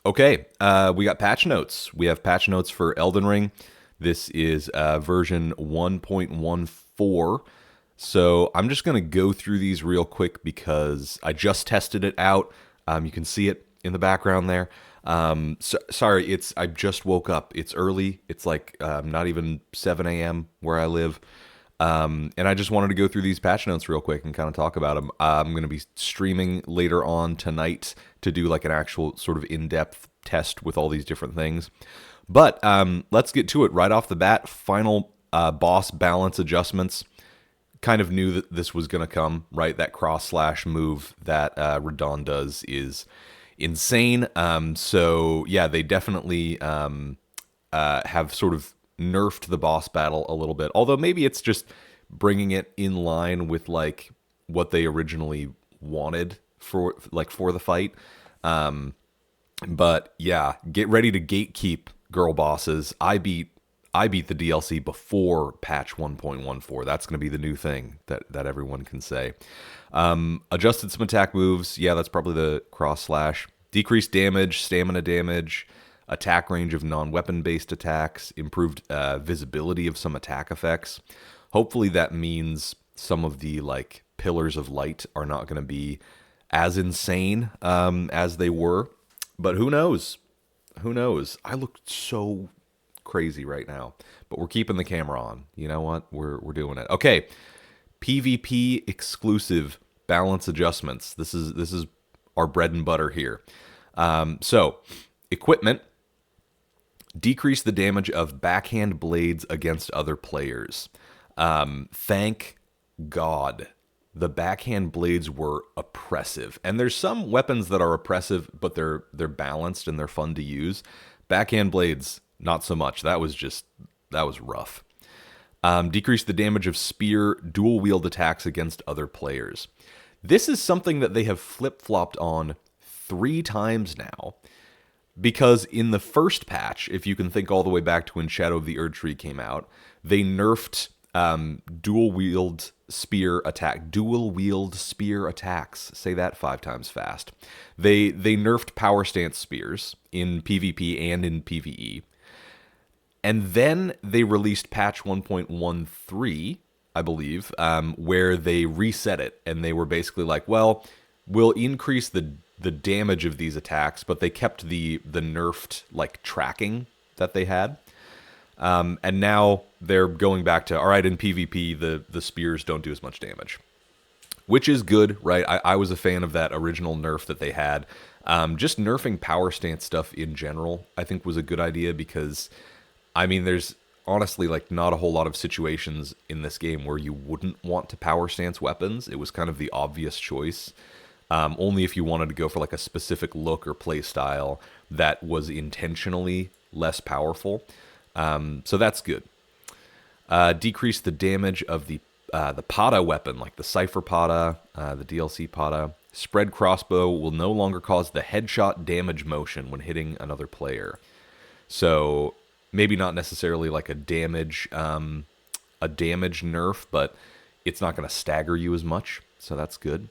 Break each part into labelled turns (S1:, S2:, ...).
S1: Okay, we got patch notes. We have patch notes for Elden Ring. This is version 1.14. So I'm just going to go through these real quick because I just tested it out. You can see it in the background there. Sorry, I just woke up. It's early. It's like not even 7 a.m. where I live. And I just wanted to go through these patch notes real quick and kind of talk about them. I'm going to be streaming later on tonight to do like an actual sort of in-depth test with all these different things. But let's get to it right off the bat. Final boss balance adjustments. Kind of knew that this was going to come, right? That cross-slash move that Radon does is insane. So yeah, they definitely have sort of nerfed the boss battle a little bit. Although maybe it's just bringing it in line with like what they originally wanted for the fight. But yeah, get ready to gatekeep girl bosses. I beat the DLC before patch 1.14. That's going to be the new thing that everyone can say. Adjusted some attack moves. Yeah, that's probably the cross slash. Decreased damage, stamina damage, attack range of non-weapon based attacks, improved visibility of some attack effects. Hopefully that means some of the like pillars of light are not going to be as insane as they were. But who knows? Who knows? I look so crazy right now, but we're keeping the camera on. You know what? We're doing it. Okay. PvP exclusive balance adjustments. This is our bread and butter here. So equipment, decrease the damage of backhand blades against other players. Thank God. The backhand blades were oppressive. And there's some weapons that are oppressive, but they're balanced and they're fun to use. Backhand blades, not so much. That was rough. Decrease the damage of spear dual wield attacks against other players. This is something that they have flip-flopped on 3 times now. Because in the first patch, if you can think all the way back to when Shadow of the Erdtree came out, they nerfed dual wield spear attacks. Say that 5 times fast. They nerfed power stance spears in PvP and in PvE. And then they released patch 1.13, I believe, where they reset it. And they were basically like, well, we'll increase the damage of these attacks, but they kept the nerfed like tracking that they had. And now they're going back to, all right, in PvP, the spears don't do as much damage, which is good, right? I was a fan of that original nerf that they had. Just nerfing power stance stuff in general, I think was a good idea because, I mean, there's honestly like not a whole lot of situations in this game where you wouldn't want to power stance weapons. It was kind of the obvious choice. Only if you wanted to go for like a specific look or play style that was intentionally less powerful. So that's good. Decrease the damage of the Pata weapon, like the Cypher Pata, the DLC Pata. Spread crossbow will no longer cause the headshot damage motion when hitting another player. So maybe not necessarily like a damage nerf, but it's not going to stagger you as much. So that's good.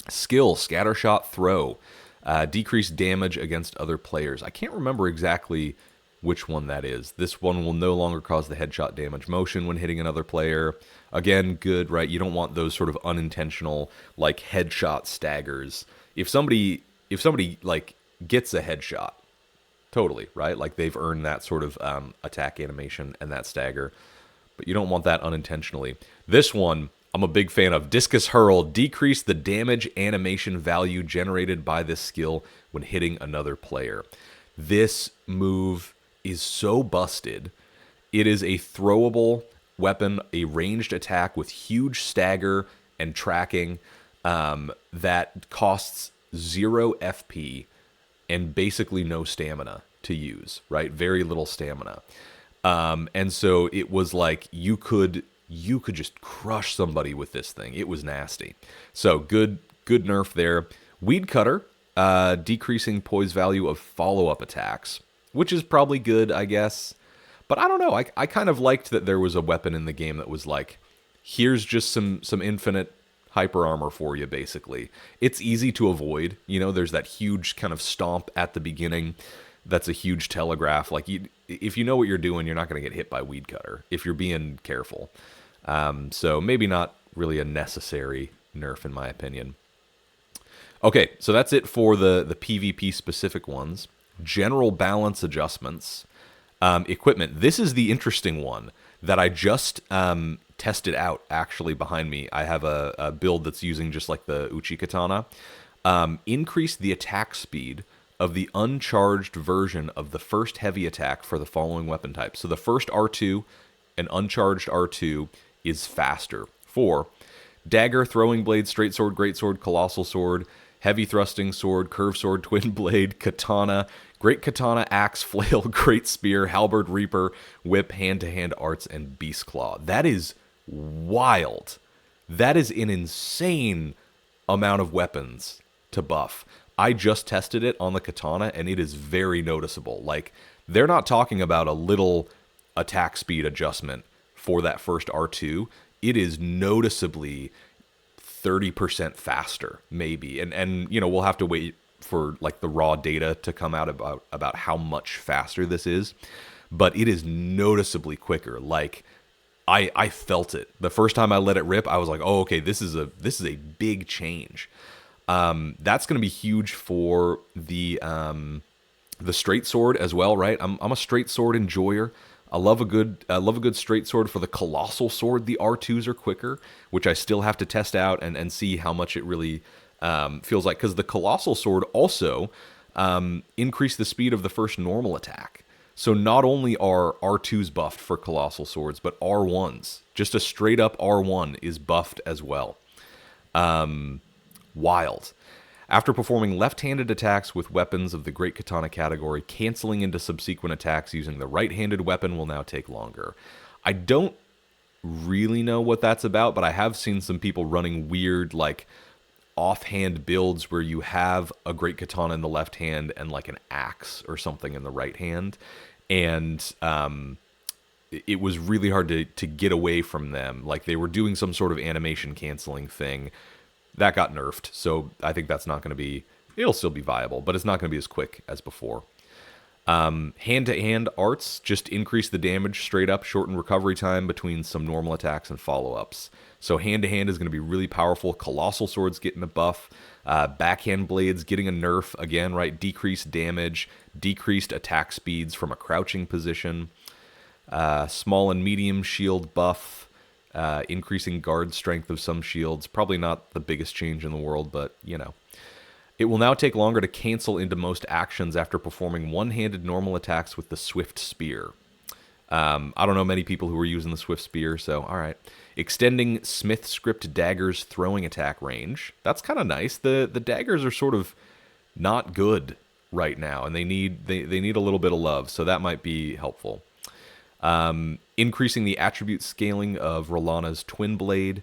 S1: Skill, scattershot throw. Decrease damage against other players. I can't remember exactly which one that is. This one will no longer cause the headshot damage motion when hitting another player. Again, good, right? You don't want those sort of unintentional like headshot staggers. If somebody like gets a headshot, totally, right? Like they've earned that sort of attack animation and that stagger, but you don't want that unintentionally. This one, I'm a big fan of. Discus Hurl. Decrease the damage animation value generated by this skill when hitting another player. This move is so busted. It is a throwable weapon, a ranged attack with huge stagger and tracking that costs 0 FP and basically no stamina to use, right? Very little stamina. And so it was like you could just crush somebody with this thing. It was nasty. So good nerf there. Weed Cutter, decreasing poise value of follow-up attacks, which is probably good, I guess. But I don't know. I kind of liked that there was a weapon in the game that was like, here's just some infinite hyper armor for you, basically. It's easy to avoid. You know, there's that huge kind of stomp at the beginning. That's a huge telegraph. Like, if you know what you're doing, you're not going to get hit by Weed Cutter if you're being careful. So maybe not really a necessary nerf, in my opinion. Okay, so that's it for the PvP specific ones. General balance adjustments. Equipment. This is the interesting one that I just tested out, actually, behind me. I have a build that's using just like the Uchi Katana. Increase the attack speed of the uncharged version of the first heavy attack for the following weapon types. So the first R2, an uncharged R2, is faster. 4, dagger, throwing blade, straight sword, great sword, colossal sword, heavy thrusting sword, curved sword, twin blade, katana, great katana, axe, flail, great spear, halberd, reaper, whip, hand-to-hand arts, and beast claw. That is wild. That is an insane amount of weapons to buff. I just tested it on the katana, and it is very noticeable. Like, they're not talking about a little attack speed adjustment for that first R2. It is noticeably 30% faster, maybe. And you know, we'll have to wait for like the raw data to come out about how much faster this is. But it is noticeably quicker. Like, I felt it. The first time I let it rip, I was like, oh, okay, this is a big change. That's going to be huge for the straight sword as well, right? I'm a straight sword enjoyer. I love a good straight sword. For the colossal sword, the R2s are quicker, which I still have to test out and see how much it really feels like. Because the colossal sword also increased the speed of the first normal attack. So not only are R2s buffed for colossal swords, but R1s, just a straight up R1 is buffed as well. Wild. After performing left-handed attacks with weapons of the Great Katana category, canceling into subsequent attacks using the right-handed weapon will now take longer. I don't really know what that's about, but I have seen some people running weird, like, offhand builds where you have a Great Katana in the left hand and, like, an axe or something in the right hand. And it was really hard to get away from them. Like, they were doing some sort of animation canceling thing. That got nerfed, so I think that's not going to be... It'll still be viable, but it's not going to be as quick as before. Hand-to-hand arts just increase the damage straight up, shorten recovery time between some normal attacks and follow-ups. So hand-to-hand is going to be really powerful. Colossal swords getting a buff. Backhand blades getting a nerf, again, right? Decreased damage, decreased attack speeds from a crouching position. Small and medium shield buff. Increasing guard strength of some shields. Probably not the biggest change in the world, but, you know. It will now take longer to cancel into most actions after performing one-handed normal attacks with the Swift Spear. I don't know many people who are using the Swift Spear, so alright. Extending Smith Script Dagger's throwing attack range. That's kind of nice. The daggers are sort of not good right now, and they need a little bit of love, so that might be helpful. Increasing the attribute scaling of RELLANA's Twin Blade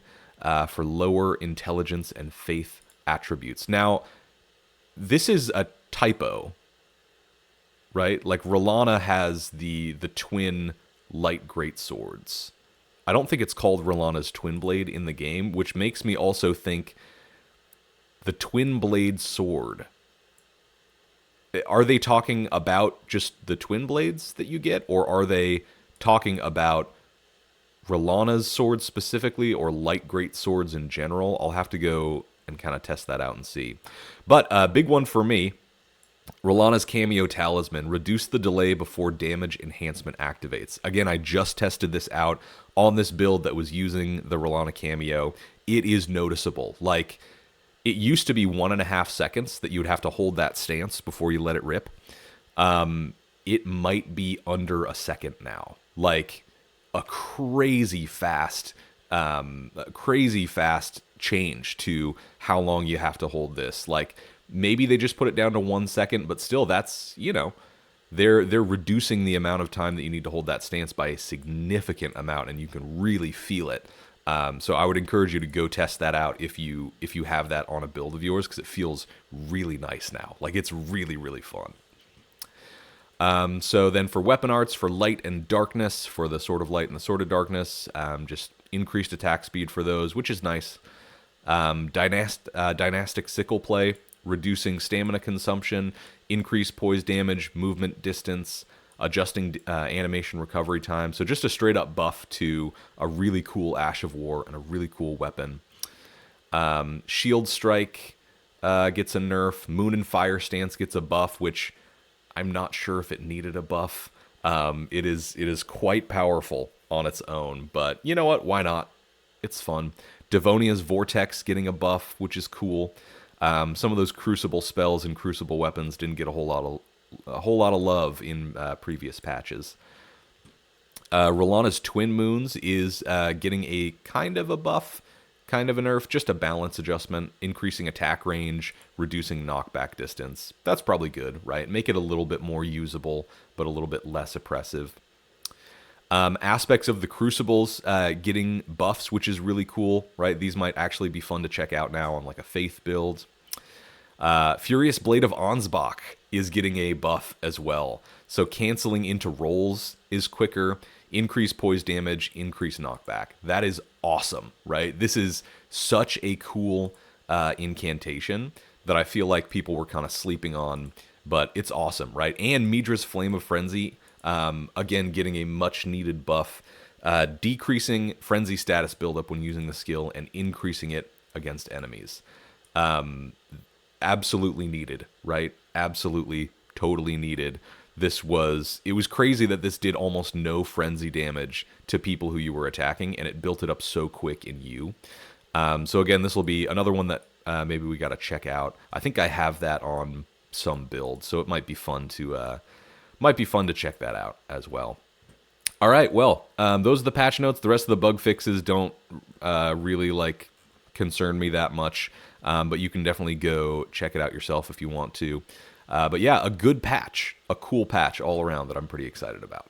S1: for lower intelligence and faith attributes. Now, this is a typo, right? Like, RELLANA has the twin light great swords. I don't think it's called RELLANA's Twin Blade in the game, which makes me also think the Twin Blade sword. Are they talking about just the twin blades that you get, or are they talking about RELLANA's swords specifically, or light great swords in general? I'll have to go and kind of test that out and see. But a big one for me, RELLANA's Cameo Talisman. Reduce the delay before damage enhancement activates. Again, I just tested this out on this build that was using the RELLANA Cameo. It is noticeable. Like, it used to be 1.5 seconds that you would have to hold that stance before you let it rip. It might be under a second now. Like, a crazy fast change to how long you have to hold this. Like, maybe they just put it down to 1 second, but still, that's, you know, they're reducing the amount of time that you need to hold that stance by a significant amount, and you can really feel it. So I would encourage you to go test that out if you have that on a build of yours, because it feels really nice now. Like, it's really, really fun. So then for weapon arts, for light and darkness, for the Sword of Light and the Sword of Darkness, just increased attack speed for those, which is nice. Dynastic sickle play, reducing stamina consumption, increased poise damage, movement distance, adjusting animation recovery time. So just a straight up buff to a really cool Ash of War and a really cool weapon. Shield Strike gets a nerf. Moon and Fire Stance gets a buff, which I'm not sure if it needed a buff. It is quite powerful on its own, but you know what? Why not? It's fun. Devonia's Vortex getting a buff, which is cool. Some of those Crucible spells and Crucible weapons didn't get a whole lot of love in previous patches. Rollana's Twin Moons is getting a kind of a buff, kind of a nerf, just a balance adjustment, increasing attack range, reducing knockback distance. That's probably good, right? Make it a little bit more usable, but a little bit less oppressive. Aspects of the Crucibles getting buffs, which is really cool, right? These might actually be fun to check out now on like a Faith build. Furious Blade of Ansbach is getting a buff as well. So canceling into rolls is quicker, increase poise damage, increase knockback. That is awesome, right? This is such a cool incantation that I feel like people were kind of sleeping on, but it's awesome, right? And Midra's Flame of Frenzy, again, getting a much needed buff, decreasing frenzy status buildup when using the skill and increasing it against enemies. Absolutely needed, right? Absolutely, totally needed. It was crazy that this did almost no frenzy damage to people who you were attacking, and it built it up so quick in you. So again, this will be another one that maybe we got to check out. I think I have that on some build, so it might be fun to check that out as well. All right, well, those are the patch notes. The rest of the bug fixes don't really concern me that much, but you can definitely go check it out yourself if you want to. But yeah, a good patch, a cool patch all around that I'm pretty excited about.